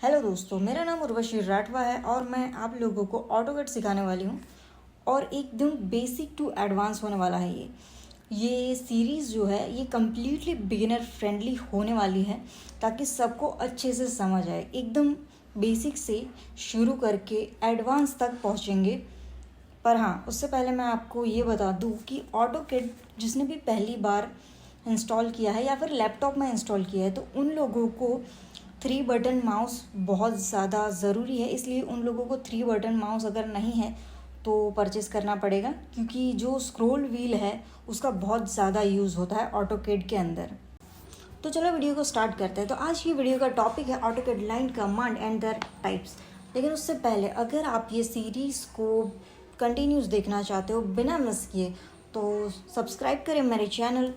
Hello दोस्तों, मेरा नाम उर्वशी राठवा है और मैं आप लोगों को ऑटोकैड सिखाने वाली हूँ। और एकदम बेसिक टू एडवांस होने वाला है ये सीरीज़ जो है ये कम्प्लीटली बिगिनर फ्रेंडली होने वाली है, ताकि सबको अच्छे से समझ आए। एकदम बेसिक से शुरू करके एडवांस तक पहुँचेंगे। पर हाँ, उससे पहले मैं आपको ये बता दूँ कि ऑटोकैड जिसने भी पहली बार इंस्टॉल किया है या फिर लैपटॉप में इंस्टॉल किया है, तो उन लोगों को 3 बटन माउस बहुत ज़्यादा ज़रूरी है। इसलिए उन लोगों को 3 बटन माउस अगर नहीं है तो परचेज़ करना पड़ेगा, क्योंकि जो स्क्रॉल व्हील है उसका बहुत ज़्यादा यूज़ होता है ऑटोकैड के अंदर। तो चलो वीडियो को स्टार्ट करते हैं। तो आज की वीडियो का टॉपिक है AutoCAD line command and there types. लेकिन उससे पहले अगर आप ये सीरीज़ को कंटिन्यूस देखना चाहते हो बिना मिस किए, तो सब्सक्राइब करें मेरे चैनल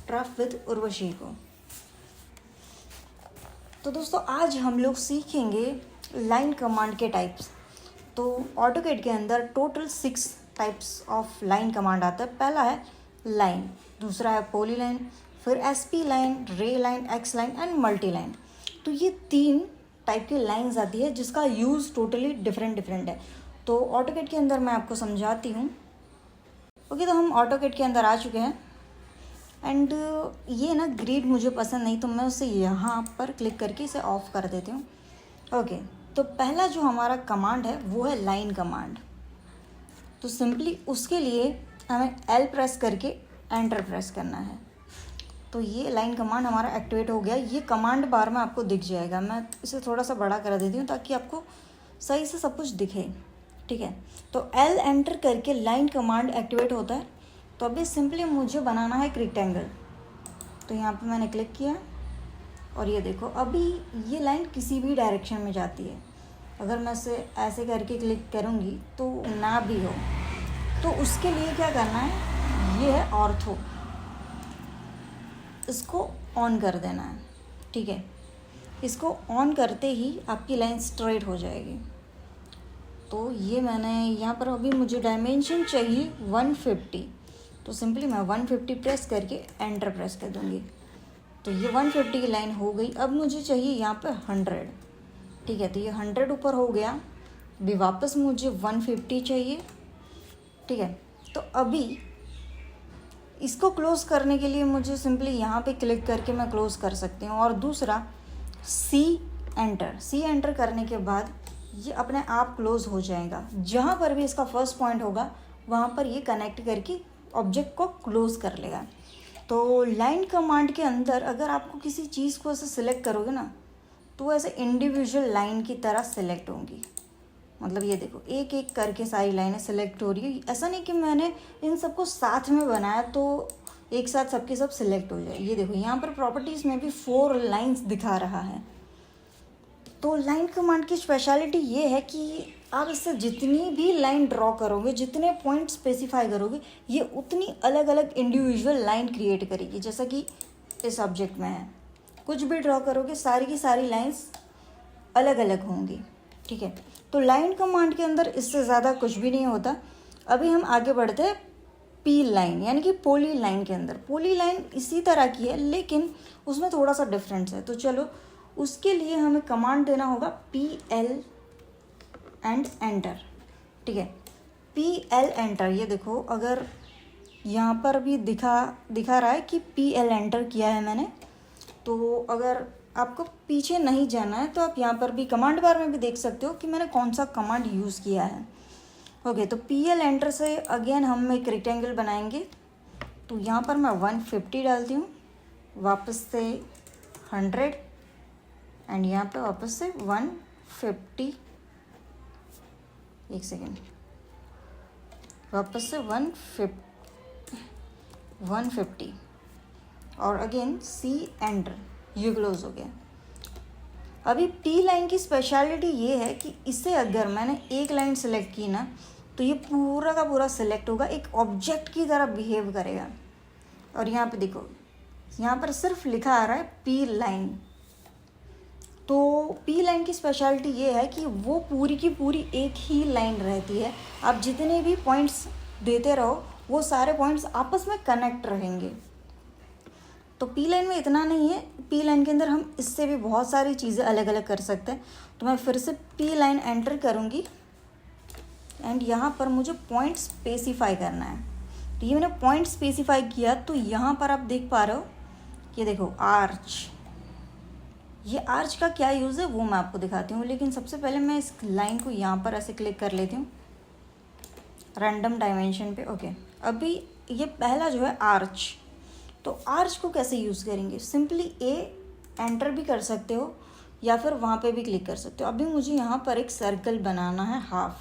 क्राफ्ट विद उर्वशी को। तो दोस्तों, आज हम लोग सीखेंगे लाइन कमांड के टाइप्स। तो ऑटोकैड के अंदर total 6 types of line command आता है। पहला है लाइन, दूसरा है पॉली लाइन, फिर एसपी लाइन, रे line, x line and multi line. तो ये 3 टाइप की लाइंस आती है जिसका यूज़ टोटली डिफरेंट है। तो ऑटोकैड के अंदर मैं आपको समझाती हूँ। ओके, तो हम ऑटोकैड के अंदर आ चुके हैं एंड ये ना ग्रिड मुझे पसंद नहीं, तो मैं उसे यहाँ पर क्लिक करके इसे ऑफ कर देती हूँ। ओके, तो पहला जो हमारा कमांड है वो है लाइन कमांड। तो सिंपली उसके लिए हमें L प्रेस करके एंटर प्रेस करना है। तो ये लाइन कमांड हमारा एक्टिवेट हो गया। ये कमांड बार में आपको दिख जाएगा। मैं इसे थोड़ा सा बड़ा कर देती हूँ ताकि आपको सही से सब कुछ दिखे। ठीक है, तो L एंटर करके लाइन कमांड एक्टिवेट होता है। तो अभी सिंपली मुझे बनाना है एक रेक्टेंगल। तो यहाँ पे मैंने क्लिक किया और ये देखो, अभी ये लाइन किसी भी डायरेक्शन में जाती है। अगर मैं इसे ऐसे करके क्लिक करूँगी तो ना भी हो, तो उसके लिए क्या करना है, ये है ऑर्थो, इसको ऑन कर देना है। ठीक है, इसको ऑन करते ही आपकी लाइन स्ट्रेट हो जाएगी। तो ये मैंने यहाँ पर अभी मुझे डायमेंशन चाहिए 150, तो सिंपली मैं 150 प्रेस करके एंटर प्रेस कर दूँगी। तो ये 150 की लाइन हो गई। अब मुझे चाहिए यहाँ पे 100। ठीक है, तो ये 100 ऊपर हो गया। अभी वापस मुझे 150 चाहिए। ठीक है, तो अभी इसको क्लोज़ करने के लिए मुझे सिंपली यहाँ पे क्लिक करके मैं क्लोज़ कर सकती हूँ। और दूसरा सी एंटर करने के बाद ये अपने आप क्लोज़ हो जाएगा। जहाँ पर भी इसका फर्स्ट पॉइंट होगा वहाँ पर ये कनेक्ट करके ऑब्जेक्ट को क्लोज़ कर लेगा। तो लाइन कमांड के अंदर अगर आपको किसी चीज़ को ऐसे सिलेक्ट करोगे ना, तो ऐसे इंडिविजुअल लाइन की तरह सिलेक्ट होंगी। मतलब ये देखो, एक एक करके सारी लाइनें सिलेक्ट हो रही है। ऐसा नहीं कि मैंने इन सबको साथ में बनाया तो एक साथ सबके सब सिलेक्ट हो जाए। ये देखो, यहाँ पर प्रॉपर्टीज़ में भी 4 लाइन्स दिखा रहा है। तो लाइन कमांड की स्पेशलिटी ये है कि आप इससे जितनी भी लाइन ड्रॉ करोगे, जितने पॉइंट स्पेसिफाई करोगे, ये उतनी अलग अलग इंडिविजुअल लाइन क्रिएट करेगी। जैसा कि इस ऑब्जेक्ट में है, कुछ भी ड्रॉ करोगे सारी की सारी लाइंस अलग अलग होंगी। ठीक है, तो लाइन कमांड के अंदर इससे ज़्यादा कुछ भी नहीं होता। अभी हम आगे बढ़ते हैं पी लाइन यानी कि पॉली लाइन के अंदर। पॉली लाइन इसी तरह की है लेकिन उसमें थोड़ा सा डिफरेंस है। तो चलो, उसके लिए हमें कमांड देना होगा PL एंड एंटर। ठीक है, PL एंटर। ये देखो, अगर यहाँ पर भी दिखा रहा है कि PL एंटर किया है मैंने। तो अगर आपको पीछे नहीं जाना है तो आप यहाँ पर भी कमांड बार में भी देख सकते हो कि मैंने कौन सा कमांड यूज़ किया है। ओके, तो PL एंटर से अगेन हम एक रेक्टेंगल बनाएंगे। तो यहाँ पर मैं 150 डालती हूँ, वापस से 100 एंड यहाँ पे वापस से 150। एक सेकेंड, वापस से 150 और अगेन सी एंटर। ये क्लोज हो गया। अभी पी लाइन की स्पेशलिटी ये है कि इससे अगर मैंने एक लाइन सेलेक्ट की ना, तो ये पूरा का पूरा सेलेक्ट होगा, एक ऑब्जेक्ट की तरह बिहेव करेगा। और यहाँ पे देखो, यहाँ पर सिर्फ लिखा आ रहा है पी लाइन। तो पी लाइन की स्पेशलिटी ये है कि वो पूरी की पूरी एक ही लाइन रहती है। आप जितने भी पॉइंट्स देते रहो वो सारे पॉइंट्स आपस में कनेक्ट रहेंगे। तो पी लाइन में इतना नहीं है, पी लाइन के अंदर हम इससे भी बहुत सारी चीज़ें अलग अलग कर सकते हैं। तो मैं फिर से पी लाइन एंटर करूँगी एंड यहाँ पर मुझे पॉइंट स्पेसिफाई करना है। तो ये मैंने पॉइंट स्पेसिफाई किया, तो यहाँ पर आप देख पा रहे हो, ये देखो आर्च। ये आर्च का क्या यूज़ है वो मैं आपको दिखाती हूँ, लेकिन सबसे पहले मैं इस लाइन को यहाँ पर ऐसे क्लिक कर लेती हूँ रैंडम डायमेंशन पे। ओके, अभी ये पहला जो है आर्च, तो आर्च को कैसे यूज़ करेंगे, सिंपली ए एंटर भी कर सकते हो या फिर वहाँ पे भी क्लिक कर सकते हो। अभी मुझे यहाँ पर एक सर्कल बनाना है हाफ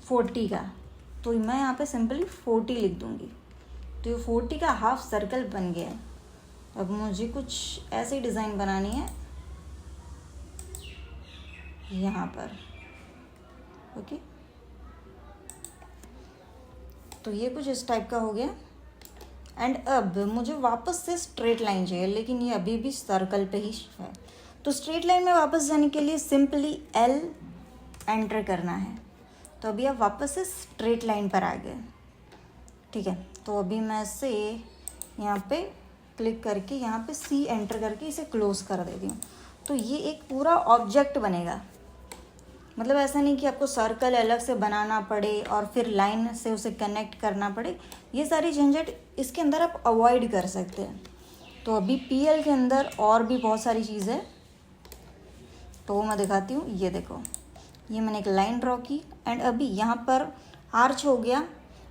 40 का, तो मैं यहाँ पे सिंपली 40 लिख दूँगी। तो ये 40 का हाफ सर्कल बन गया है। अब मुझे कुछ ऐसी डिज़ाइन बनानी है यहाँ पर। ओके, तो ये कुछ इस टाइप का हो गया। एंड अब मुझे वापस से स्ट्रेट लाइन चाहिए, लेकिन ये अभी भी सर्कल पे ही है। तो स्ट्रेट लाइन में वापस जाने के लिए सिंपली एल एंटर करना है। तो अभी आप वापस से स्ट्रेट लाइन पर आ गए, ठीक है। तो अभी मैं इसे यहाँ पे क्लिक करके यहाँ पे सी एंटर करके इसे क्लोज कर देती हूँ। तो ये एक पूरा ऑब्जेक्ट बनेगा। मतलब ऐसा नहीं कि आपको सर्कल अलग से बनाना पड़े और फिर लाइन से उसे कनेक्ट करना पड़े, ये सारी झंझट इसके अंदर आप अवॉइड कर सकते हैं। तो अभी पीएल के अंदर और भी बहुत सारी चीज़ है, तो वो मैं दिखाती हूँ। ये देखो, ये मैंने एक लाइन ड्रॉ की एंड अभी यहाँ पर आर्च हो गया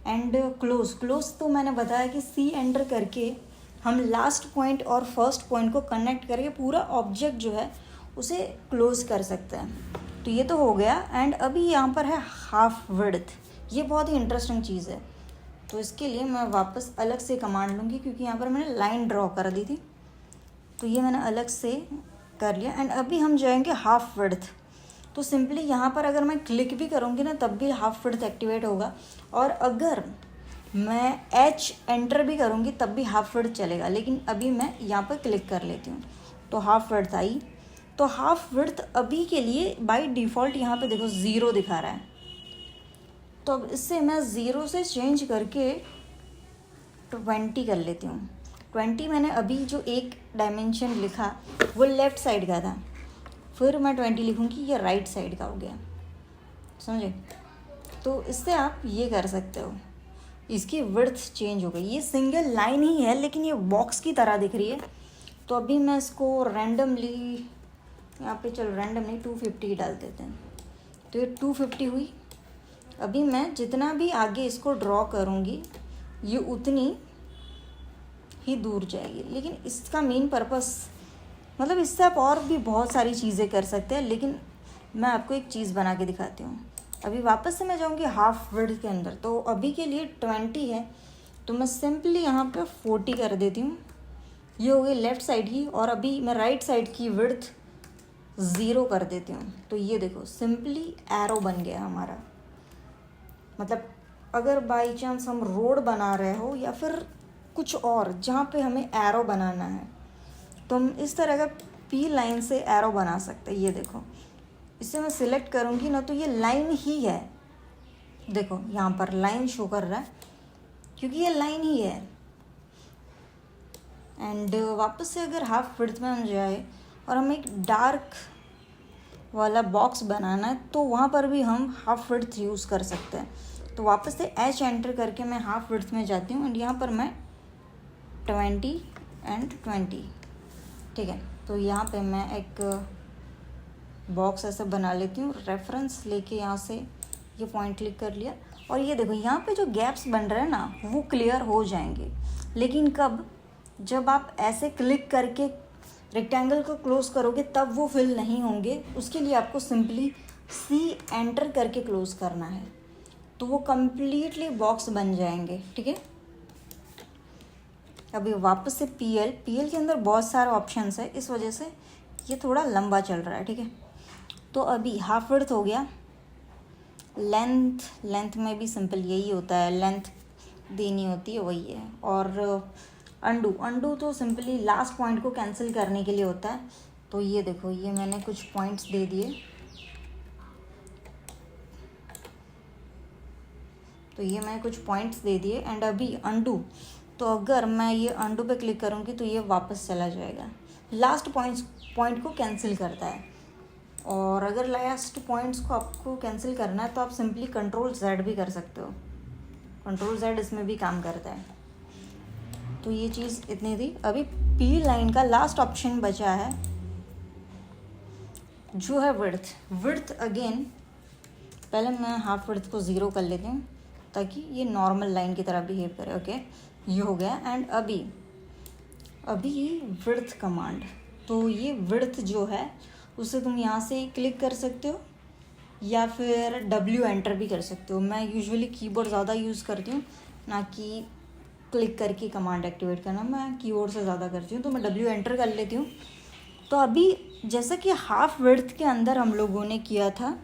एंड क्लोज तो मैंने बताया कि सी एंटर करके हम लास्ट पॉइंट और फर्स्ट पॉइंट को कनेक्ट करके पूरा ऑब्जेक्ट जो है उसे क्लोज कर सकते हैं। तो ये तो हो गया। एंड अभी यहाँ पर है हाफ विड्थ, ये बहुत ही इंटरेस्टिंग चीज़ है। तो इसके लिए मैं वापस अलग से कमांड लूँगी, क्योंकि यहाँ पर मैंने लाइन ड्रॉ कर दी थी, तो ये मैंने अलग से कर लिया। एंड अभी हम जाएंगे हाफ विड्थ। तो सिंपली यहाँ पर अगर मैं क्लिक भी करूँगी ना तब भी हाफ विड्थ एक्टिवेट होगा, और अगर मैं एच एंटर भी करूँगी तब भी हाफ विड्थ चलेगा। लेकिन अभी मैं यहाँ पर क्लिक कर लेती हूँ, तो हाफ विड्थ आई। तो हाफ विड्थ अभी के लिए बाय डिफ़ॉल्ट यहाँ पे देखो 0 दिखा रहा है। तो अब इससे मैं 0 से चेंज करके 20 कर लेती हूँ। 20 मैंने अभी जो एक डायमेंशन लिखा वो लेफ़्ट साइड का था, फिर मैं 20 लिखूँगी, ये राइट साइड का हो गया, समझे। तो इससे आप ये कर सकते हो, इसकी विड्थ चेंज हो गई। ये सिंगल लाइन ही है लेकिन ये बॉक्स की तरह दिख रही है। तो अभी मैं इसको रैंडमली यहाँ पे, चलो रैंडम नहीं 250 डाल देते हैं। तो ये 250 हुई। अभी मैं जितना भी आगे इसको ड्रॉ करूँगी ये उतनी ही दूर जाएगी। लेकिन इसका मेन पर्पस, मतलब इससे आप और भी बहुत सारी चीज़ें कर सकते हैं, लेकिन मैं आपको एक चीज़ बना के दिखाती हूँ। अभी वापस से मैं जाऊँगी हाफ विड्थ के अंदर। तो अभी के लिए 20 है, तो मैं सिंपली यहाँ पे 40 कर देती हूँ। ये हो गई लेफ़्ट साइड की, और अभी मैं राइट साइड की विड्थ 0 कर देती हूँ। तो ये देखो सिंपली एरो बन गया हमारा। मतलब अगर बाई चांस हम रोड बना रहे हो या फिर कुछ और जहाँ पे हमें एरो बनाना है, तो हम इस तरह का पी लाइन से एरो बना सकते हैं। ये देखो, इसे मैं सिलेक्ट करूँगी ना तो ये लाइन ही है। देखो यहाँ पर लाइन शो कर रहा है क्योंकि ये लाइन ही है। एंड वापस से अगर हाफ विड्थ में हम जाए और हमें एक डार्क वाला बॉक्स बनाना है, तो वहाँ पर भी हम हाफ विड्थ यूज़ कर सकते हैं। तो वापस से एच एंटर करके मैं हाफ विड्थ में जाती हूँ एंड यहाँ पर मैं 20 एंड 20, ठीक है। तो यहाँ पे मैं एक बॉक्स ऐसे बना लेती हूँ, रेफरेंस लेके यहाँ से ये पॉइंट क्लिक कर लिया। और ये देखो यहाँ पे जो गैप्स बन रहे हैं ना वो क्लियर हो जाएंगे। लेकिन कब, जब आप ऐसे क्लिक करके रेक्टेंगल को क्लोज करोगे तब वो फिल नहीं होंगे। उसके लिए आपको सिंपली सी एंटर करके क्लोज करना है, तो वो कम्प्लीटली बॉक्स बन जाएंगे, ठीक है। अभी वापस से पीएल के अंदर बहुत सारे ऑप्शंस है, इस वजह से ये थोड़ा लंबा चल रहा है, ठीक है। तो अभी हाफ विड्थ हो गया। लेंथ में भी सिंपल यही होता है, लेंथ देनी होती है, वही है। और अंडू तो सिंपली लास्ट पॉइंट को कैंसिल करने के लिए होता है। तो ये देखो, ये मैंने कुछ पॉइंट्स दे दिए, तो ये मैंने कुछ पॉइंट्स दे दिए। एंड अभी अंडू, तो अगर मैं ये अंडू पे क्लिक करूँगी तो ये वापस चला जाएगा। लास्ट पॉइंट को कैंसिल करता है। और अगर लास्ट पॉइंट्स को आपको कैंसिल करना है तो आप सिंपली Ctrl Z भी कर सकते हो। Ctrl Z इसमें भी काम करता है। तो ये चीज़ इतनी थी। अभी पी लाइन का लास्ट ऑप्शन बचा है जो है विड्थ अगेन पहले मैं हाफ विड्थ को 0 कर लेती हूँ ताकि ये नॉर्मल लाइन की तरह बिहेव करे। ओके, ये हो गया। एंड अभी विड्थ कमांड, तो ये विड्थ जो है उसे तुम यहाँ से क्लिक कर सकते हो या फिर W एंटर भी कर सकते हो। मैं यूजुअली कीबोर्ड ज़्यादा यूज़ करती हूँ, ना कि क्लिक करके कमांड एक्टिवेट करना। मैं कीबोर्ड से ज़्यादा करती हूँ, तो मैं W एंटर कर लेती हूँ। तो अभी जैसा कि हाफ विड्थ के अंदर हम लोगों ने किया था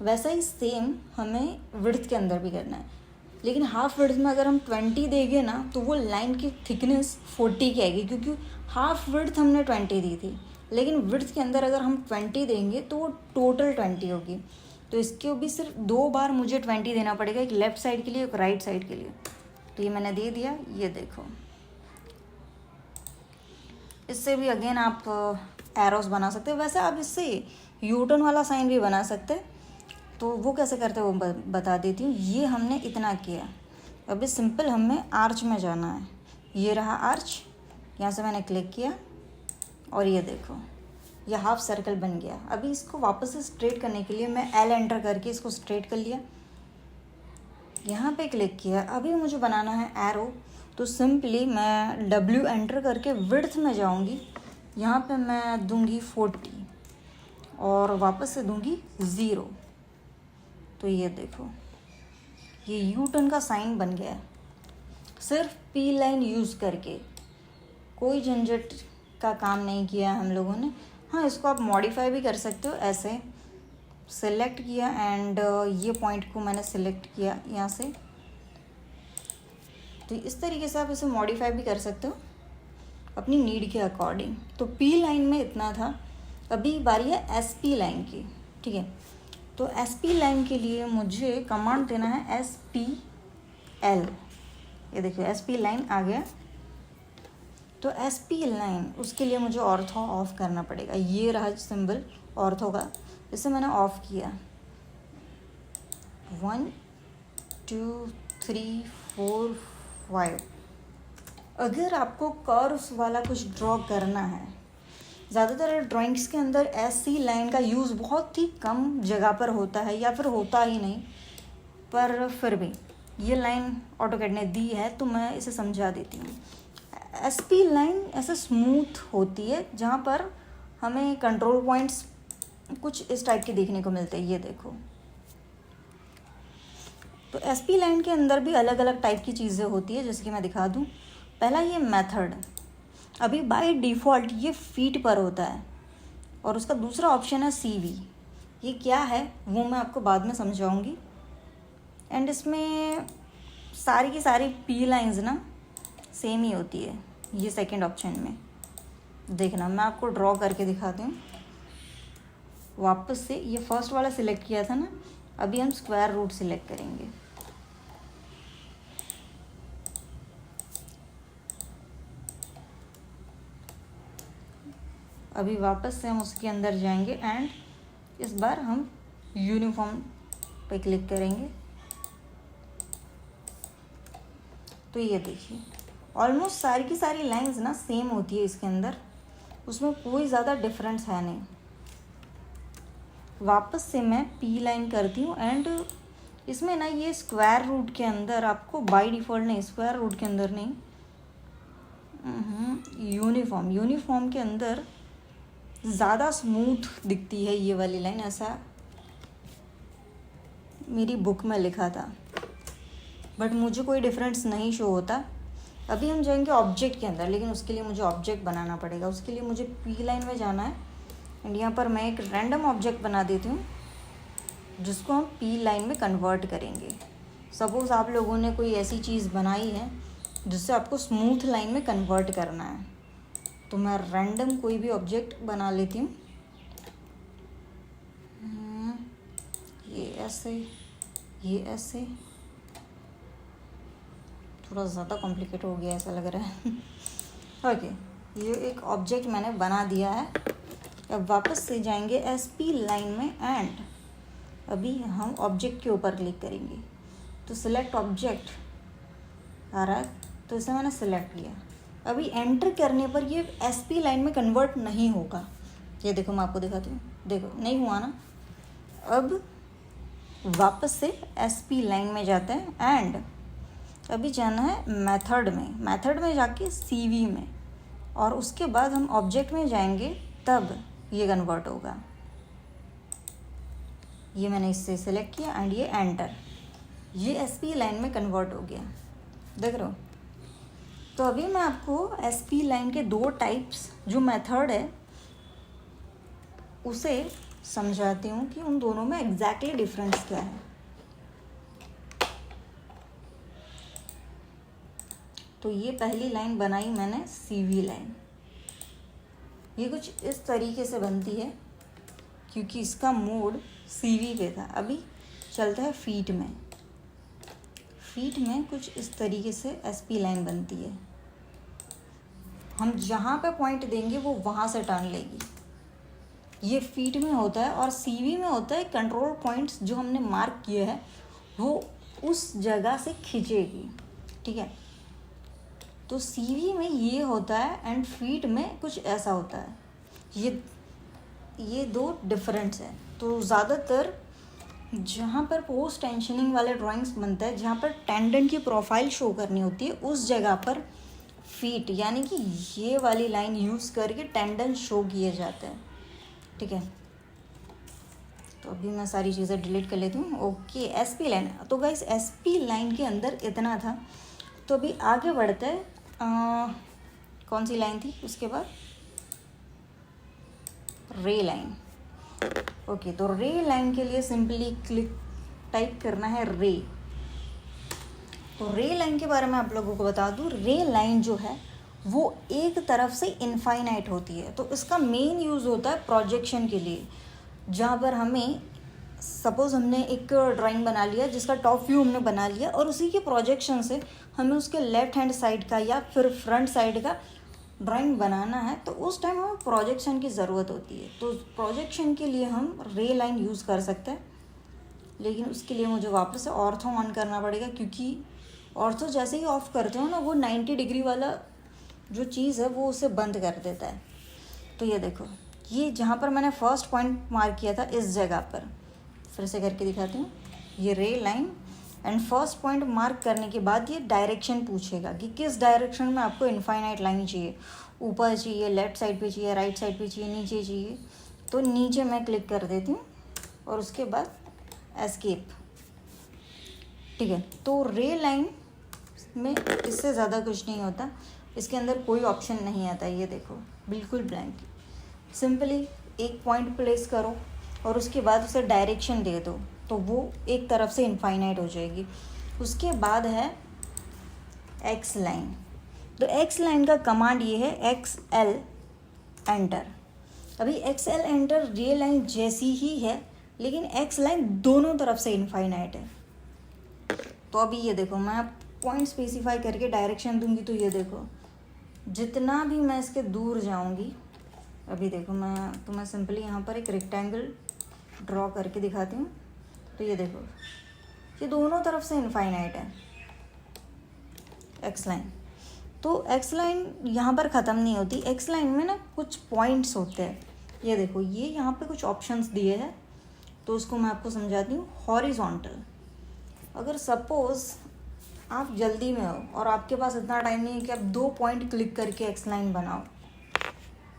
वैसा ही सेम हमें विड्थ के अंदर भी करना है। लेकिन हाफ विड्थ में अगर हम 20 देंगे ना तो वो लाइन की थिकनेस 40 की आएगी, क्योंकि हाफ विड्थ हमने 20 दी थी। लेकिन विड्थ के अंदर अगर हम 20 देंगे तो वो टोटल 20 होगी। तो इसके भी सिर्फ 2 बार मुझे 20 देना पड़ेगा, एक लेफ़्ट साइड के लिए एक राइट साइड के लिए। तो ये मैंने दे दिया। ये देखो, इससे भी अगेन आप एरोस बना सकते हो। वैसे आप इससे यूटर्न वाला साइन भी बना सकते हैं, तो वो कैसे करते हैं वो बता देती हूँ। ये हमने इतना किया, अभी सिंपल हमें आर्च में जाना है। ये रहा आर्च, यहाँ से मैंने क्लिक किया और ये देखो ये हाफ सर्कल बन गया। अभी इसको वापस से स्ट्रेट करने के लिए मैं L एंटर करके इसको स्ट्रेट कर लिया, यहाँ पे क्लिक किया। अभी मुझे बनाना है एरो, तो सिंपली मैं W एंटर करके विड्थ में जाऊँगी। यहाँ पे मैं दूंगी 40 और वापस से दूंगी 0। तो ये देखो ये यू टर्न का साइन बन गया है, सिर्फ पी लाइन यूज़ करके। कोई झंझट का काम नहीं किया हम लोगों ने। हाँ, इसको आप मॉडिफाई भी कर सकते हो। ऐसे सेलेक्ट किया एंड ये पॉइंट को मैंने सेलेक्ट किया यहाँ से, तो इस तरीके से आप इसे मॉडिफाई भी कर सकते हो अपनी नीड के अकॉर्डिंग। तो पी लाइन में इतना था। अभी बारी है एस पी लाइन की, ठीक है। तो एस पी लाइन के लिए मुझे कमांड देना है SPL। ये देखिए एस पी लाइन आ गया। तो एस पी लाइन उसके लिए मुझे ऑर्थो ऑफ करना पड़ेगा। ये रहा सिंबल ऑर्थो का, इसे मैंने ऑफ किया। 1 2 3 4 5। अगर आपको कर्व्स वाला कुछ ड्रॉ करना है, ज़्यादातर ड्राइंग्स के अंदर ऐसी लाइन का यूज़ बहुत ही कम जगह पर होता है या फिर होता ही नहीं, पर फिर भी ये लाइन ऑटोकैड ने दी है तो मैं इसे समझा देती हूँ। एसपी लाइन ऐसे स्मूथ होती है जहाँ पर हमें कंट्रोल पॉइंट्स कुछ इस टाइप के देखने को मिलते हैं। ये देखो, तो एसपी लाइन के अंदर भी अलग अलग टाइप की चीज़ें होती है, जैसे कि मैं दिखा दूँ। पहला ये मेथड, अभी बाय डिफ़ॉल्ट ये फीट पर होता है, और उसका दूसरा ऑप्शन है CV। ये क्या है वो मैं आपको बाद में समझाऊंगी। एंड इसमें सारी की सारी पी लाइंस ना सेम ही होती है। ये सेकंड ऑप्शन में देखना, मैं आपको ड्रॉ करके दिखाती हूँ। वापस से ये फर्स्ट वाला सिलेक्ट किया था ना, अभी हम स्क्वायर रूट सिलेक्ट करेंगे। अभी वापस से हम उसके अंदर जाएंगे एंड इस बार हम यूनिफॉर्म पे क्लिक करेंगे। तो ये देखिए ऑलमोस्ट सारी की सारी लाइंस ना सेम होती है इसके अंदर, उसमें कोई ज़्यादा डिफरेंस है नहीं। वापस से मैं पी लाइन करती हूँ एंड इसमें ना ये स्क्वायर रूट के अंदर आपको बाय डिफ़ॉल्ट नहीं, स्क्वायर रूट के अंदर नहीं, यूनिफॉर्म के अंदर ज़्यादा स्मूथ दिखती है ये वाली लाइन। ऐसा मेरी बुक में लिखा था, बट मुझे कोई डिफरेंस नहीं शो होता। अभी हम जाएंगे ऑब्जेक्ट के अंदर, लेकिन उसके लिए मुझे ऑब्जेक्ट बनाना पड़ेगा। उसके लिए मुझे पी लाइन में जाना है एंड यहाँ पर मैं एक रैंडम ऑब्जेक्ट बना देती हूँ जिसको हम पी लाइन में कन्वर्ट करेंगे। सपोज़ आप लोगों ने कोई ऐसी चीज़ बनाई है जिससे आपको स्मूथ लाइन में कन्वर्ट करना है, तो मैं रैंडम कोई भी ऑब्जेक्ट बना लेती हूँ। ये ऐसे थोड़ा ज़्यादा कॉम्प्लिकेट हो गया ऐसा लग रहा है। ओके, ये एक ऑब्जेक्ट मैंने बना दिया है। अब वापस से जाएंगे एसपी लाइन में एंड अभी हम ऑब्जेक्ट के ऊपर क्लिक करेंगे। तो सिलेक्ट ऑब्जेक्ट आ रहा है, तो इसे मैंने सिलेक्ट किया। अभी एंटर करने पर ये एसपी लाइन में कन्वर्ट नहीं होगा। ये देखो, मैं आपको दिखाती हूँ, देखो नहीं हुआ ना। अब वापस से एसपी लाइन में जाते हैं एंड अभी जाना है मेथड में जाके सीवी में, और उसके बाद हम ऑब्जेक्ट में जाएंगे, तब ये कन्वर्ट होगा। ये मैंने इससे सेलेक्ट किया एंड ये एंटर, ये एसपी लाइन में कन्वर्ट हो गया, देख रहे हो। तो अभी मैं आपको एसपी लाइन के दो टाइप्स जो मेथड है उसे समझाती हूँ कि उन दोनों में एग्जैक्टली डिफरेंस क्या है। तो ये पहली लाइन बनाई मैंने सीवी लाइन, ये कुछ इस तरीके से बनती है क्योंकि इसका मोड सीवी पे था। अभी चलता है फीट में कुछ इस तरीके से एसपी लाइन बनती है। हम जहाँ पे पॉइंट देंगे वो वहाँ से टर्न लेगी। ये फीट में होता है और सीवी में होता है कंट्रोल पॉइंट्स जो हमने मार्क किए हैं वो उस जगह से खींचेगी, ठीक है। तो सीवी में ये होता है एंड फीट में कुछ ऐसा होता है। ये दो डिफरेंस है। तो ज़्यादातर जहाँ पर पोस्ट टेंशनिंग वाले ड्राइंग्स बनते हैं, जहाँ पर टेंडन की प्रोफाइल शो करनी होती है, उस जगह पर फीट यानी कि ये वाली लाइन यूज़ करके टेंडन शो किए जाते हैं, ठीक है। तो अभी मैं सारी चीज़ें डिलीट कर लेती हूँ। Okay, SP line. तो गाइस एसपी लाइन के अंदर इतना था। तो अभी आगे बढ़ते हैं। कौन सी लाइन थी उसके बाद? रे लाइन। ओके, तो रे लाइन के लिए सिंपली टाइप करना है रे। तो रे लाइन के बारे में आप लोगों को बता दूँ, रे लाइन जो है वो एक तरफ से इनफाइनाइट होती है। तो इसका मेन यूज़ होता है प्रोजेक्शन के लिए, जहाँ पर हमें सपोज़ हमने एक ड्राइंग बना लिया जिसका टॉप व्यू हमने बना लिया और उसी के प्रोजेक्शन से हमें उसके लेफ्ट हैंड साइड का या फिर फ्रंट साइड का ड्राइंग बनाना है, तो उस टाइम हमें प्रोजेक्शन की ज़रूरत होती है। तो प्रोजेक्शन के लिए हम रे लाइन यूज़ कर सकते हैं, लेकिन उसके लिए मुझे वापस से ऑर्थो ऑन करना पड़ेगा, क्योंकि ऑर्थो जैसे ही ऑफ करते हो ना वो 90 डिग्री वाला जो चीज़ है वो उसे बंद कर देता है। तो ये देखो, ये जहाँ पर मैंने फर्स्ट पॉइंट मार्क किया था इस जगह पर, फिर से करके दिखाती हूँ। ये रे line and first point mark करने के बाद ये डायरेक्शन पूछेगा कि किस डायरेक्शन में आपको इनफाइनाइट लाइन चाहिए, ऊपर चाहिए, लेफ्ट साइड पे चाहिए, राइट साइड पे चाहिए, नीचे चाहिए। तो नीचे मैं क्लिक कर देती हूँ और उसके बाद एस्केप, ठीक है। तो रे लाइन में इससे ज़्यादा कुछ नहीं होता, इसके अंदर कोई ऑप्शन नहीं आता। ये देखो बिल्कुल ब्लैंक। सिंपली एक पॉइंट प्लेस करो और उसके बाद उसे डायरेक्शन दे दो, तो वो एक तरफ से इनफाइनाइट हो जाएगी। उसके बाद है एक्स लाइन। तो एक्स लाइन का कमांड ये है XL एंटर। अभी XL एंटर रे लाइन जैसी ही है, लेकिन एक्स लाइन दोनों तरफ से इनफाइनाइट है। तो अभी ये देखो, मैं पॉइंट स्पेसिफाई करके डायरेक्शन दूंगी, तो ये देखो जितना भी मैं इसके दूर जाऊंगी, अभी देखो मैं सिंपली यहाँ पर एक रेक्टेंगल ड्रॉ करके दिखाती हूँ। तो ये देखो, ये दोनों तरफ से इनफाइनाइट है एक्स लाइन। तो एक्स लाइन यहाँ पर ख़त्म नहीं होती। एक्स लाइन में ना कुछ पॉइंट्स होते हैं। ये देखो, ये यहाँ पे कुछ ऑप्शंस दिए हैं, तो उसको मैं आपको समझाती हूँ। हॉरिजॉन्टल, अगर सपोज़ आप जल्दी में हो और आपके पास इतना टाइम नहीं है कि आप 2 पॉइंट क्लिक करके एक्स लाइन बनाओ,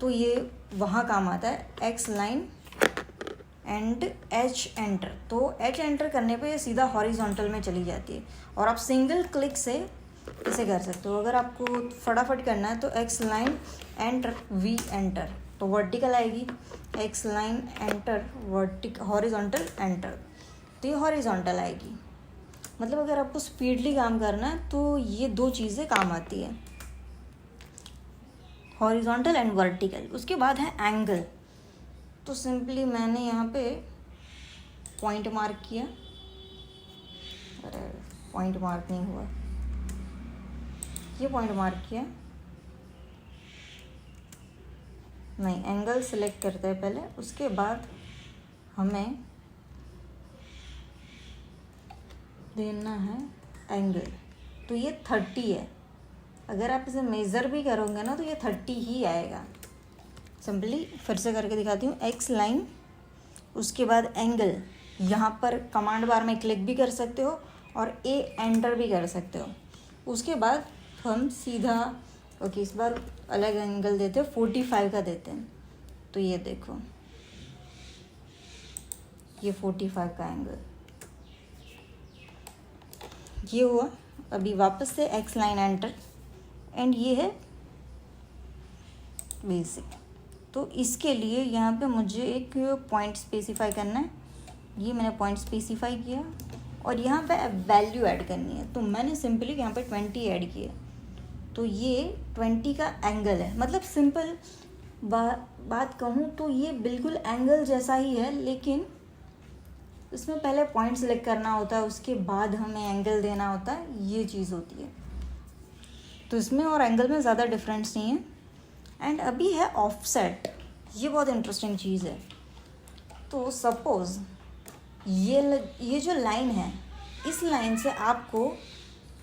तो ये वहाँ काम आता है। X line and H enter. तो H एंटर करने पे ये सीधा हॉरिजॉन्टल में चली जाती है और आप सिंगल क्लिक से इसे कर सकते हो। अगर आपको फटाफट करना है तो x line enter V enter, तो वर्टिकल आएगी। X line enter horizontal enter, तो ये हॉरिजॉन्टल आएगी। मतलब अगर आपको स्पीडली काम करना है तो ये दो चीज़ें काम आती है, हॉरिजॉन्टल एंड वर्टिकल। उसके बाद है एंगल। तो सिंपली मैंने यहाँ पे पॉइंट मार्क किया, अरे पॉइंट मार्क नहीं हुआ, ये पॉइंट मार्क किया, नहीं एंगल सेलेक्ट करते हैं पहले, उसके बाद हमें देना है एंगल। तो ये 30 है, अगर आप इसे मेज़र भी करोगे ना तो ये 30 ही आएगा। सिंपली फिर से करके दिखाती हूँ, एक्स लाइन, उसके बाद एंगल। यहाँ पर कमांड बार में क्लिक भी कर सकते हो और ए एंटर भी कर सकते हो। उसके बाद हम सीधा ओके इस बार अलग एंगल देते हैं, 45 का देते हैं। तो ये देखो, ये 45 का एंगल ये हुआ। अभी वापस से एक्स लाइन एंटर, एंड ये है बेसिक। तो इसके लिए यहाँ पे मुझे एक पॉइंट स्पेसिफाई करना है। ये मैंने पॉइंट स्पेसिफाई किया और यहाँ पे वैल्यू ऐड करनी है। तो मैंने सिंपली यहाँ पे 20 ऐड किया। तो ये 20 का एंगल है। मतलब सिंपल बात कहूँ तो ये बिल्कुल एंगल जैसा ही है, लेकिन इसमें पहले पॉइंट सेलेक्ट करना होता है, उसके बाद हमें एंगल देना होता है, ये चीज़ होती है। तो इसमें और एंगल में ज़्यादा डिफरेंस नहीं है। एंड अभी है ऑफसेट, ये बहुत इंटरेस्टिंग चीज़ है। तो सपोज़ ये जो लाइन है, इस लाइन से आपको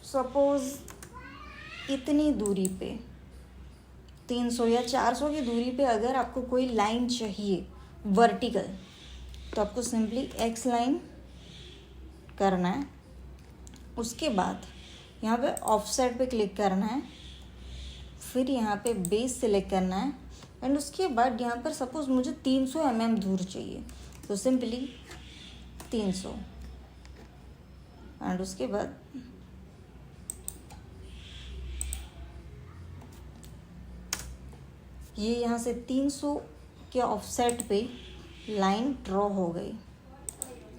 सपोज़ इतनी दूरी पे 300 या 400 की दूरी पे अगर आपको कोई लाइन चाहिए वर्टिकल, तो आपको सिंपली एक्स लाइन करना है। उसके बाद यहाँ पे ऑफसेट पे क्लिक करना है, फिर यहाँ पे बेस सिलेक्ट करना है, एंड उसके बाद यहाँ पर सपोज़ मुझे 300 mm दूर चाहिए, तो सिंपली 300, एंड उसके बाद ये यहाँ से 300 के ऑफसेट पे लाइन ड्रॉ हो गई।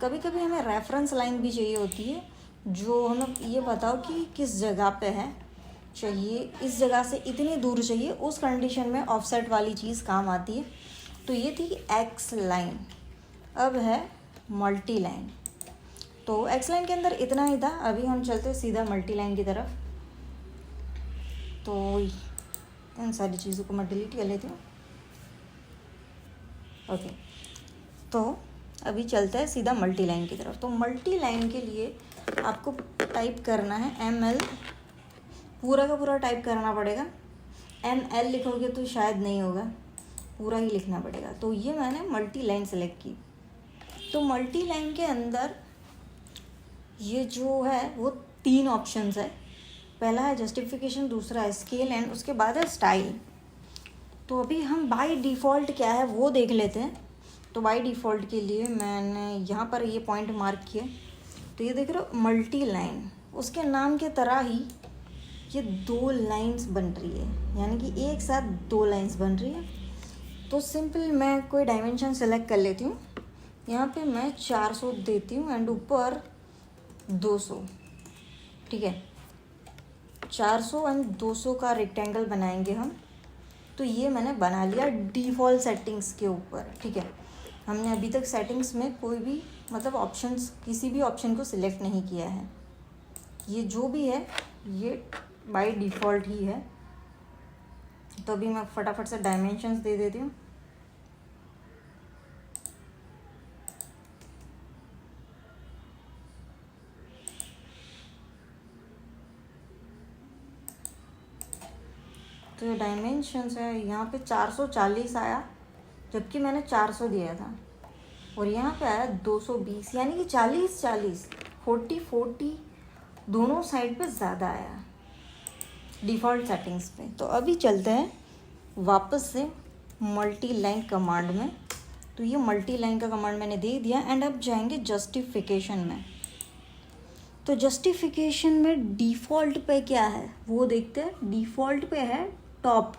कभी कभी हमें रेफरेंस लाइन भी चाहिए होती है, जो हमें ये बताओ कि किस जगह पे है, चाहिए इस जगह से इतनी दूर चाहिए, उस कंडीशन में ऑफसेट वाली चीज़ काम आती है। तो ये थी एक्स लाइन। अब है मल्टी लाइन। तो एक्स लाइन के अंदर इतना ही था। अभी हम चलते सीधा मल्टी लाइन की तरफ। तो इन सारी चीज़ों को मैं डिलीट कर लेती हूँ। ओके, तो अभी चलता है सीधा मल्टी लाइन की तरफ। तो मल्टी लाइन के लिए आपको टाइप करना है ML, पूरा का पूरा टाइप करना पड़ेगा। ML लिखोगे तो शायद नहीं होगा, पूरा ही लिखना पड़ेगा। तो ये मैंने मल्टी लाइन सेलेक्ट की। तो मल्टी लाइन के अंदर ये जो है वो 3 ऑप्शंस है। पहला है जस्टिफिकेशन, दूसरा है स्केल, एंड उसके बाद है स्टाइल। तो अभी हम बाय डिफ़ॉल्ट क्या है वो देख लेते हैं। तो बाय डिफ़ॉल्ट के लिए मैंने यहाँ पर ये पॉइंट मार्क किया। तो ये देख रहे हो मल्टी लाइन, उसके नाम के तरह ही ये 2 लाइंस बन रही है, यानी कि एक साथ 2 लाइंस बन रही है। तो सिंपल मैं कोई डायमेंशन सेलेक्ट कर लेती हूँ। यहाँ पे मैं 400 देती हूँ एंड ऊपर 200, ठीक है। 400 एंड 200 का रेक्टेंगल बनाएंगे हम। तो ये मैंने बना लिया डिफ़ॉल्ट सेटिंग्स के ऊपर, ठीक है। हमने अभी तक सेटिंग्स में कोई भी मतलब ऑप्शंस, किसी भी ऑप्शन को सिलेक्ट नहीं किया है। ये जो भी है ये बाय डिफ़ॉल्ट ही है। तो अभी मैं फटाफट से डायमेंशंस दे देती हूँ। तो ये डायमेंशंस है, यहाँ पे 440 आया, जबकि मैंने 400 दिया था। और यहाँ पे आया 220, यानी कि 40 40 दोनों साइड पे ज़्यादा आया डिफ़ॉल्ट सेटिंग्स पे। तो अभी चलते हैं वापस से मल्टी लाइन कमांड में। तो ये मल्टी लाइन का कमांड मैंने दे दिया, एंड अब जाएंगे जस्टिफिकेशन में। तो जस्टिफिकेशन में डिफ़ॉल्ट पे क्या है वो देखते हैं। डिफ़ॉल्ट पे है टॉप।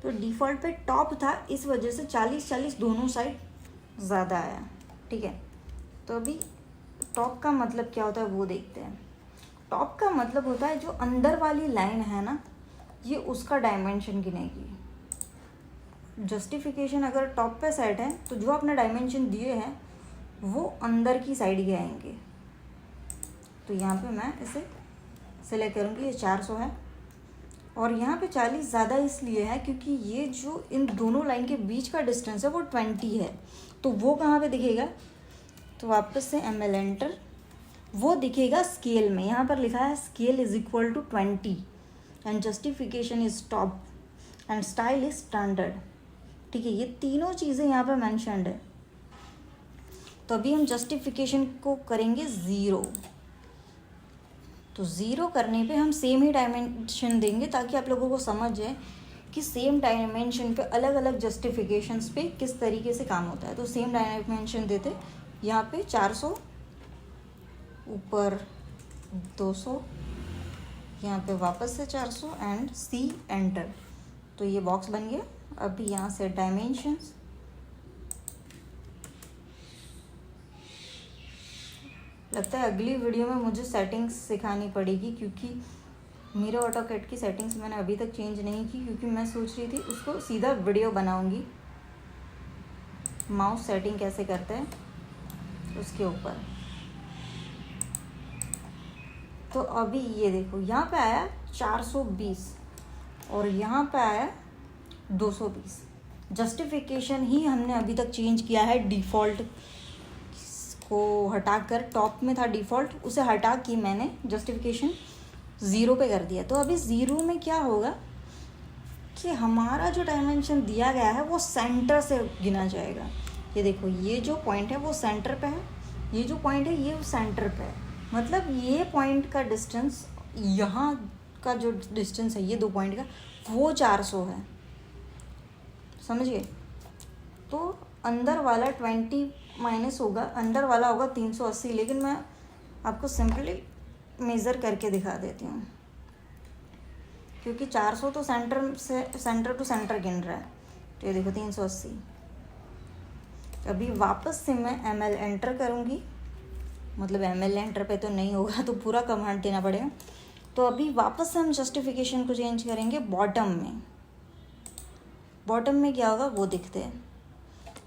तो डिफ़ॉल्ट पे टॉप था, इस वजह से 40 दोनों साइड ज़्यादा आया, ठीक है। तो अभी टॉप का मतलब क्या होता है वो देखते हैं। टॉप का मतलब होता है जो अंदर वाली लाइन है ना, ये उसका डायमेंशन गिनेगी। जस्टिफिकेशन अगर टॉप पे सेट है तो जो आपने डायमेंशन दिए हैं वो अंदर की साइड के आएंगे। तो यहाँ पे मैं इसे सिलेक्ट करूँगी, ये 400 है, और यहाँ पे 40 ज़्यादा इसलिए है क्योंकि ये जो इन दोनों लाइन के बीच का डिस्टेंस है वो 20 है। तो वो कहाँ पे दिखेगा, तो वापस से ML एंटर, वो दिखेगा स्केल में। यहाँ पर लिखा है scale is equal to 20 and justification is top and style is standard. ठीक है, ये तीनों चीज़ें यहाँ पर मैंशनड है। तो अभी हम जस्टिफिकेशन को करेंगे 0। तो 0 करने पे हम सेम ही डायमेंशन देंगे ताकि आप लोगों को समझ जाए कि सेम डायमेंशन पे अलग अलग जस्टिफिकेशंस पे किस तरीके से काम होता है। तो सेम डायमेंशन देते, यहाँ पे 400, ऊपर 200, यहाँ पे वापस से 400 एंड C एंटर। तो ये बॉक्स बन गया। अभी यहाँ से डायमेंशंस, लगता है अगली वीडियो में मुझे सेटिंग्स सिखानी पड़ेगी क्योंकि मेरे ऑटोकैड की सेटिंग्स मैंने अभी तक चेंज नहीं की, क्योंकि मैं सोच रही थी उसको सीधा वीडियो बनाऊंगी माउस सेटिंग कैसे करते हैं उसके ऊपर। तो अभी ये देखो यहाँ पे आया 420 और यहाँ पे आया 220। जस्टिफिकेशन ही हमने अभी तक चेंज किया है, डिफ़ॉल्ट को हटाकर, टॉप में था डिफ़ॉल्ट, उसे हटा के मैंने जस्टिफिकेशन 0 पे कर दिया। तो अभी 0 में क्या होगा कि हमारा जो डायमेंशन दिया गया है वो सेंटर से गिना जाएगा। ये देखो, ये जो पॉइंट है वो सेंटर पे है, ये जो पॉइंट है ये सेंटर पे है। मतलब ये पॉइंट का डिस्टेंस, यहाँ का जो डिस्टेंस है ये 2 पॉइंट का, वो 400 है, समझिए। तो अंदर वाला 20 माइनस होगा, अंदर वाला होगा 380। लेकिन मैं आपको सिंपली मेज़र करके दिखा देती हूँ क्योंकि 400 तो सेंटर से, सेंटर टू सेंटर गिन रहा है। तो ये देखो 380। अभी वापस से मैं ML एंटर करूँगी, मतलब ML एंटर पे तो नहीं होगा, तो पूरा कमांड देना पड़ेगा। तो अभी वापस से हम जस्टिफिकेशन को चेंज करेंगे बॉटम में। बॉटम में क्या होगा वो दिखते हैं।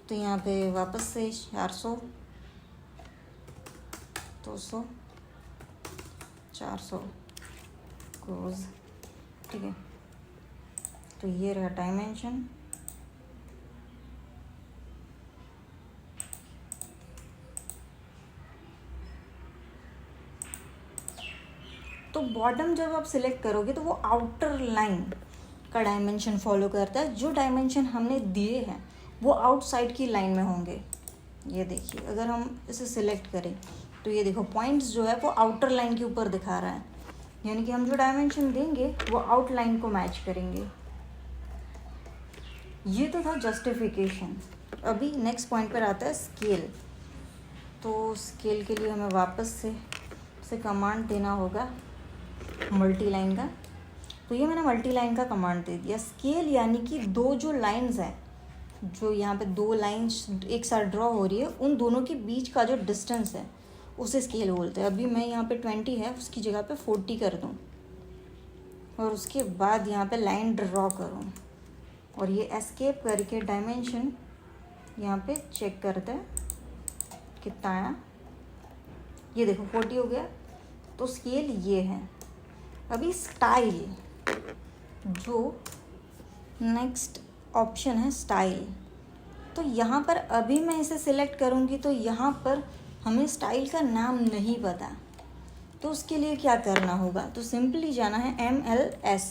तो यहाँ पे वापस से 400, 200, 400 क्लोज। ठीक है, तो ये रहा डायमेंशन। तो बॉटम जब आप सिलेक्ट करोगे तो वो आउटर लाइन का डायमेंशन फॉलो करता है। जो डायमेंशन हमने दिए हैं वो आउटसाइड की लाइन में होंगे। ये देखिए, अगर हम इसे सिलेक्ट करें तो ये देखो पॉइंट्स जो है वो आउटर लाइन के ऊपर दिखा रहा है, यानी कि हम जो डायमेंशन देंगे वो आउट लाइन को मैच करेंगे। ये तो था जस्टिफिकेशन। अभी नेक्स्ट पॉइंट पर आता है स्केल। तो स्केल के लिए हमें वापस से कमांड देना होगा मल्टी लाइन का। तो ये मैंने मल्टी लाइन का कमांड दे दिया। स्केल यानी कि दो जो लाइंस हैं, जो यहाँ पे 2 लाइंस एक साथ ड्रॉ हो रही है, उन दोनों के बीच का जो डिस्टेंस है उसे स्केल बोलते हैं। अभी मैं यहाँ पे 20 है, उसकी जगह पे 40 कर दूँ और उसके बाद यहाँ पे लाइन ड्रॉ करूँ और ये एस्केप करके डायमेंशन यहाँ पे चेक करते हैं कितना आया। ये देखो 40 हो गया। तो स्केल ये है। अभी स्टाइल, जो नेक्स्ट ऑप्शन है स्टाइल, तो यहाँ पर अभी मैं इसे सिलेक्ट करूँगी तो यहाँ पर हमें स्टाइल का नाम नहीं पता। तो उसके लिए क्या करना होगा, तो सिंपली जाना है MLS,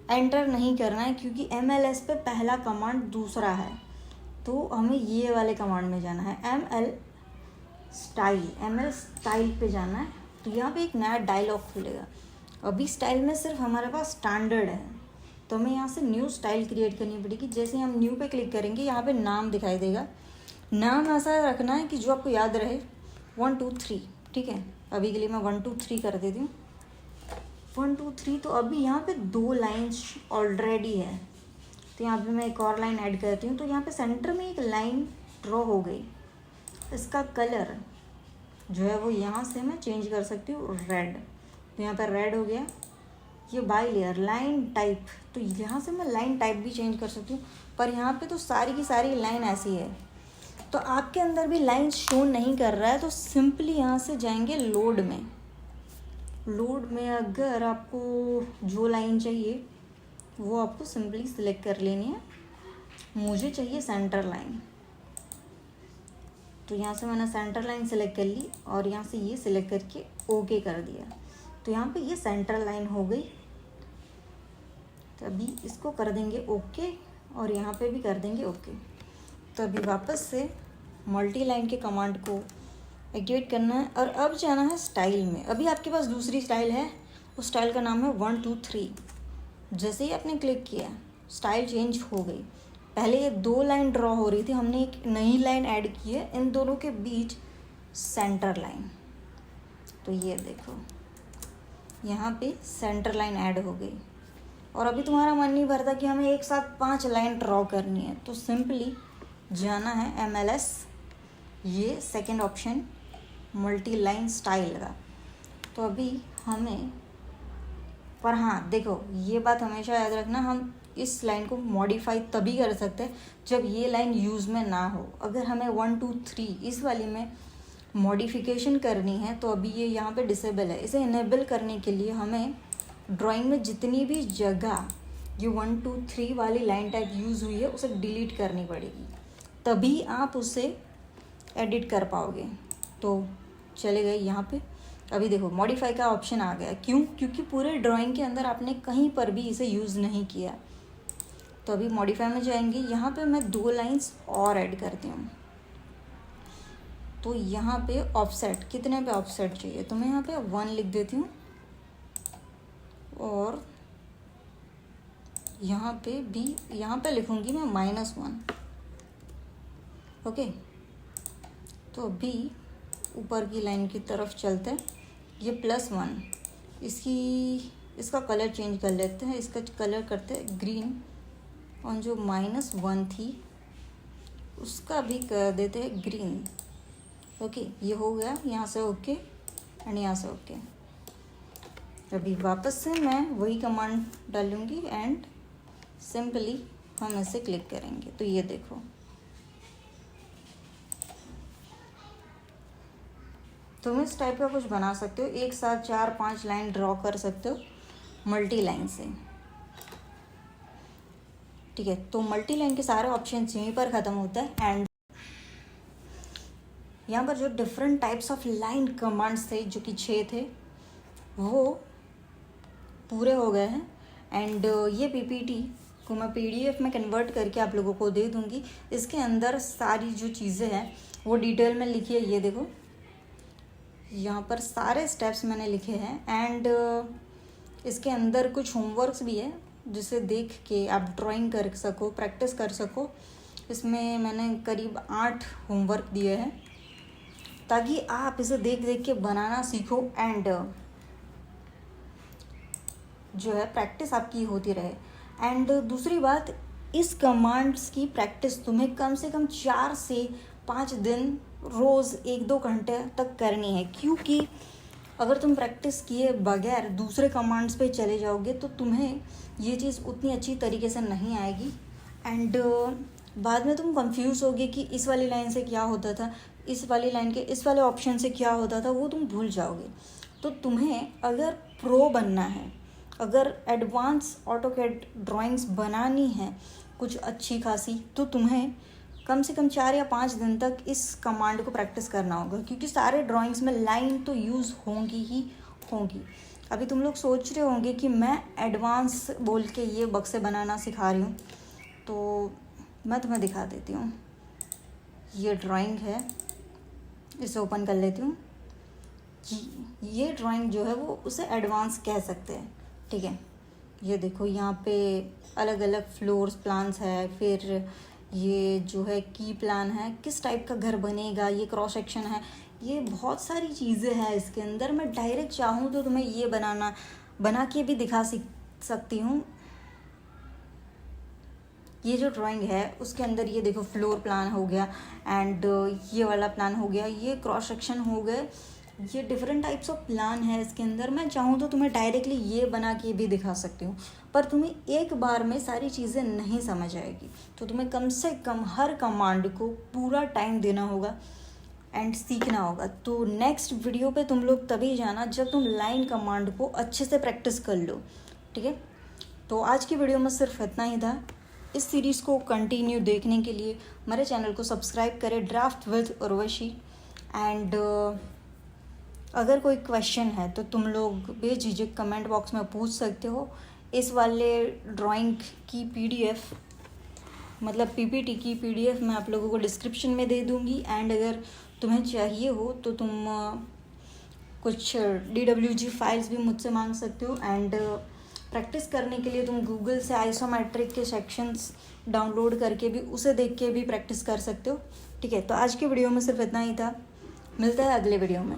एंटर नहीं करना है क्योंकि MLS पे पहला कमांड दूसरा है। तो हमें ये वाले कमांड में जाना है ML स्टाइल पे जाना है। तो यहाँ पे एक नया डायलॉग खुलेगा। अभी स्टाइल में सिर्फ हमारे पास स्टैंडर्ड है, तो हमें यहाँ से न्यू स्टाइल क्रिएट करनी पड़ेगी। जैसे हम न्यू पे क्लिक करेंगे यहाँ पे नाम दिखाई देगा। नाम ऐसा रखना है कि जो आपको याद रहे, 1 2 3। ठीक है, अभी के लिए मैं 1 2 3 कर देती हूँ। 1 2 3। तो अभी यहाँ पे 2 लाइन्स ऑलरेडी है, तो यहाँ पे मैं एक और लाइन ऐड करती हूँ। तो यहाँ पे सेंटर में एक लाइन ड्रॉ हो गई। इसका कलर जो है वो यहाँ से मैं चेंज कर सकती हूँ रेड। तो यहाँ पर रेड हो गया। ये बाई लेयर लाइन टाइप, तो यहाँ से मैं लाइन टाइप भी चेंज कर सकती हूँ, पर यहाँ पे तो सारी की सारी लाइन ऐसी है। तो आपके अंदर भी लाइन शो नहीं कर रहा है, तो सिंपली यहाँ से जाएंगे लोड में। लोड में अगर आपको जो लाइन चाहिए वो आपको सिंपली सिलेक्ट कर लेनी है। मुझे चाहिए सेंटर लाइन, तो यहाँ से मैंने सेंटर लाइन सेलेक्ट कर ली और यहाँ से ये सिलेक्ट करके ओके कर दिया। तो यहाँ पे ये सेंटर लाइन हो गई। तो अभी इसको कर देंगे ओके और यहाँ पे भी कर देंगे ओके। तो अभी वापस से मल्टी लाइन के कमांड को एक्टिवेट करना है और अब जाना है स्टाइल में। अभी आपके पास दूसरी स्टाइल है, उस स्टाइल का नाम है 1 2 3। जैसे ही आपने क्लिक किया स्टाइल चेंज हो गई। पहले ये 2 लाइन ड्रॉ हो रही थी, हमने एक नई लाइन ऐड की है, इन दोनों के बीच सेंटर लाइन। तो ये देखो यहाँ पे सेंटर लाइन ऐड हो गई। और अभी तुम्हारा मन नहीं भरता कि हमें एक साथ 5 लाइन ड्रॉ करनी है, तो सिंपली जाना है MLS, ये second option multi line style का। तो अभी हमें, पर हाँ देखो ये बात हमेशा याद रखना, हम इस लाइन को मॉडिफाई तभी कर सकते हैं जब ये लाइन यूज़ में ना हो। अगर हमें 1 2 3 इस वाली में मॉडिफिकेशन करनी है तो अभी ये यहाँ पे डिसेबल है। इसे इनेबल करने के लिए हमें ड्राइंग में जितनी भी जगह ये 1 2 3 वाली लाइन टाइप यूज़ हुई है उसे डिलीट करनी पड़ेगी, तभी आप उसे एडिट कर पाओगे। तो चले गए यहाँ पे। अभी देखो मॉडिफाई का ऑप्शन आ गया, क्यों? क्योंकि पूरे ड्राइंग के अंदर आपने कहीं पर भी इसे यूज़ नहीं किया। तो अभी मॉडिफाई में जाएंगे, यहाँ पे मैं 2 लाइंस और ऐड करती हूँ। तो यहाँ पे ऑफसेट, कितने पे ऑफसेट चाहिए, तो मैं यहाँ पे 1 लिख देती हूँ और यहाँ पे भी, यहाँ पे लिखूँगी मैं -1। ओके, तो अभी ऊपर की लाइन की तरफ चलते हैं। ये +1, इसका कलर चेंज कर लेते हैं, इसका कलर करते हैं ग्रीन, और जो -1 थी उसका भी कर देते हैं ग्रीन। ओके, ये हो गया यहाँ से ओके एंड यहाँ से ओके। अभी वापस से मैं वही कमांड डालूँगी एंड सिंपली हम इसे क्लिक करेंगे। तो ये देखो तुम इस टाइप का कुछ बना सकते हो, एक साथ 4-5 लाइन ड्रॉ कर सकते हो मल्टी लाइन से। ठीक है, तो मल्टी लाइन के सारे ऑप्शंस यहीं पर ख़त्म होता है। एंड यहाँ पर जो different types of line commands थे, जो कि 6 थे, वो पूरे हो गए हैं। एंड ये PPT को मैं PDF में कन्वर्ट करके आप लोगों को दे दूँगी। इसके अंदर सारी जो चीज़ें हैं वो डिटेल में लिखी है। ये देखो यहाँ पर सारे स्टेप्स मैंने लिखे हैं एंड इसके अंदर कुछ होमवर्क्स भी है जिसे देख के आप ड्राइंग कर सको, प्रैक्टिस कर सको। इसमें मैंने करीब 8 होमवर्क दिए हैं ताकि आप इसे देख देख के बनाना सीखो एंड जो है प्रैक्टिस आपकी होती रहे। एंड दूसरी बात, इस कमांड्स की प्रैक्टिस तुम्हें कम से कम 4 से 5 दिन रोज़ 1-2 घंटे तक करनी है, क्योंकि अगर तुम प्रैक्टिस किए बगैर दूसरे कमांड्स पे चले जाओगे तो तुम्हें ये चीज़ उतनी अच्छी तरीके से नहीं आएगी एंड बाद में तुम कंफ्यूज होगे कि इस वाली लाइन से क्या होता था, इस वाली लाइन के इस वाले ऑप्शन से क्या होता था, वो तुम भूल जाओगे। तो तुम्हें अगर प्रो बनना है, अगर एडवांस ऑटोकैड ड्राइंग्स बनानी है कुछ अच्छी खासी, तो तुम्हें कम से कम 4 या 5 दिन तक इस कमांड को प्रैक्टिस करना होगा, क्योंकि सारे ड्राइंग्स में लाइन तो यूज़ होंगी ही होंगी। अभी तुम लोग सोच रहे होंगे कि मैं एडवांस बोल के ये बक्से बनाना सिखा रही हूँ, तो मैं तुम्हें दिखा देती हूँ। ये ड्राइंग है, इसे ओपन कर लेती हूँ। ये ड्राइंग जो है वो उसे एडवांस कह सकते हैं। ठीक है, ये देखो यहाँ पे अलग अलग फ्लोर्स प्लान्स है, फिर ये जो है की प्लान है, किस टाइप का घर बनेगा, ये क्रॉस सेक्शन है, ये बहुत सारी चीज़ें हैं इसके अंदर। मैं डायरेक्ट चाहूँ तो तुम्हें ये बना के भी दिखा सकती हूँ। ये जो ड्राइंग है उसके अंदर ये देखो फ्लोर प्लान हो गया एंड ये वाला प्लान हो गया, ये क्रॉस सेक्शन हो गए, ये डिफरेंट टाइप्स ऑफ प्लान है इसके अंदर। मैं चाहूँ तो तुम्हें डायरेक्टली ये बना के भी दिखा सकती हूँ, पर तुम्हें एक बार में सारी चीज़ें नहीं समझ आएगी। तो तुम्हें कम से कम हर कमांड को पूरा टाइम देना होगा एंड सीखना होगा। तो नेक्स्ट वीडियो पे तुम लोग तभी जाना जब तुम लाइन कमांड को अच्छे से प्रैक्टिस कर लो। ठीक है, तो आज की वीडियो में सिर्फ इतना ही था। इस सीरीज़ को कंटिन्यू देखने के लिए मेरे चैनल को सब्सक्राइब करें, ड्राफ्ट विद उर्वशी। एंड अगर कोई क्वेश्चन है तो तुम लोग बेझिझक कमेंट बॉक्स में पूछ सकते हो। इस वाले ड्राइंग की पीडीएफ मतलब पीपीटी की पीडीएफ मैं आप लोगों को डिस्क्रिप्शन में दे दूँगी। एंड अगर तुम्हें चाहिए हो तो तुम कुछ DWG फाइल्स भी मुझसे मांग सकते हो। एंड प्रैक्टिस करने के लिए तुम गूगल से आइसोमेट्रिक के सेक्शंस डाउनलोड करके भी उसे देख के भी प्रैक्टिस कर सकते हो। ठीक है, तो आज की वीडियो में सिर्फ इतना ही था। मिलता है अगले वीडियो में।